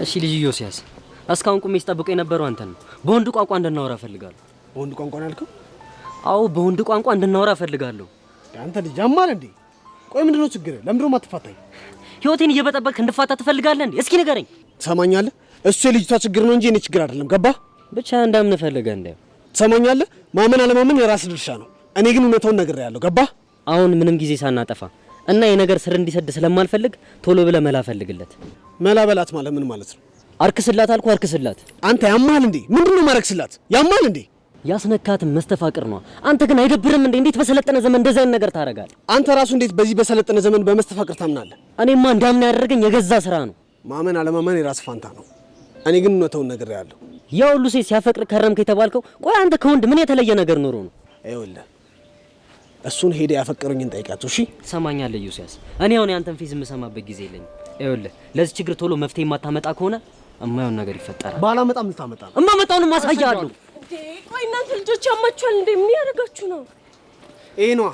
እሺ ልጅ ዮሲያስ እስካሁን ቁሜ ስጠብቀው የነበረው አንተን ነው። በወንድ ቋንቋ እንድናወራ ፈልጋለሁ። በወንድ ቋንቋ ነው ያልከው? አዎ በወንድ ቋንቋ እንድናወራ ፈልጋለሁ። አንተ ልጅ አማል እንዴ? ቆይ ምንድነው ችግር? ለምንድነው ማትፋታኝ? ህይወቴን እየበጠበጥክ እንድፋታ ትፈልጋለህ እንዴ? እስኪ ንገረኝ። ትሰማኛለህ? እሱ የልጅቷ ችግር ነው እንጂ እኔ ችግር አይደለም። ገባህ? ብቻ እንዳምን ፈልገህ እንዴ? ትሰማኛለህ? ማመን አለማመን የራስ ድርሻ ነው። እኔ ግን እውነታውን ነግሬሃለሁ። ገባህ? አሁን ምንም ጊዜ ሳናጠፋ እና የነገር ስር እንዲሰድ ስለማልፈልግ ቶሎ ብለህ መላ ፈልግለት። መላ በላት ማለት ምን ማለት ነው? አርክስላት አልኩ፣ አርክስላት። አንተ ያማል እንዴ? ምንድነው ማረክስላት? ያማል እንዴ? ያስነካትም መስተፋቅር ነው። አንተ ግን አይደብርም እንዴ? እንዴት በሰለጠነ ዘመን እንደዛ አይነት ነገር ታረጋለህ? አንተ ራሱ እንዴት በዚህ በሰለጠነ ዘመን በመስተፋቅር ታምናለህ? እኔማ እንዳምን ያደረገኝ የገዛ ስራ ነው። ማመን አለማመን የራስ ፋንታ ነው። እኔ ግን እውነታውን ነግሬሃለሁ። ያ ሁሉ ሴት ሲያፈቅር ከረምክ የተባልከው፣ ቆይ አንተ ከወንድ ምን የተለየ ነገር ኖሮ ነው? ይኸውልህ እሱን ሄደ ያፈቀሩኝን ጠይቃቸው። እሺ ትሰማኛለህ ዮሲያስ? እኔ አሁን ያንተን ፊዝ የምሰማበት ጊዜ የለኝም። ይኸውልህ ለዚህ ችግር ቶሎ መፍትሄ የማታመጣ ከሆነ እማየውን ነገር ይፈጠራል። ባላመጣም ልታመጣ ነው። እማመጣውንም አሳያለሁ። ቆይ እናንተ ልጆች ያማችኋል እንዴ? ምን ያደርጋችሁ ነው? ይሄ ነው